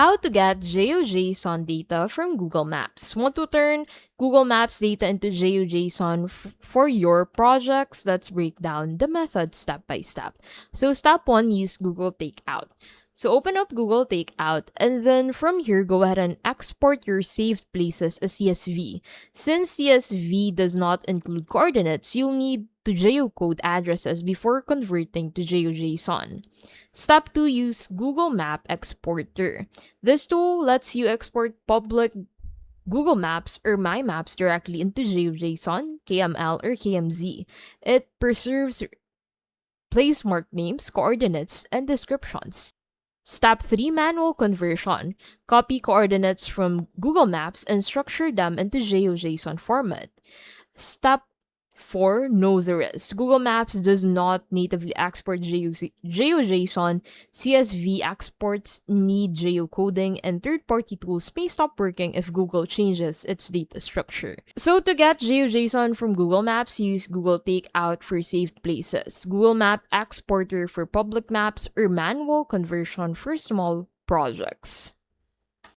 How to get GeoJSON data from Google Maps. Want to turn Google Maps data into GeoJSON for your projects? Let's break down the method step by step. So step 1, use Google Takeout. So open up Google Takeout and then from here, go ahead and export your saved places as CSV. Since CSV does not include coordinates, you'll need to geocode addresses before converting to GeoJSON. Step 2, use Google Map Exporter. This tool lets you export public Google Maps or My Maps directly into GeoJSON, KML, or KMZ. It preserves place mark names, coordinates, and descriptions. Step 3, manual conversion. Copy coordinates from Google Maps and structure them into GeoJSON format. Step 4, know the risk. Google Maps does not natively export GeoJSON. CSV exports need geocoding, and third-party tools may stop working if Google changes its data structure. So to get GeoJSON from Google Maps, use Google Takeout for saved places, Google Map Exporter for public maps, or manual conversion for small projects.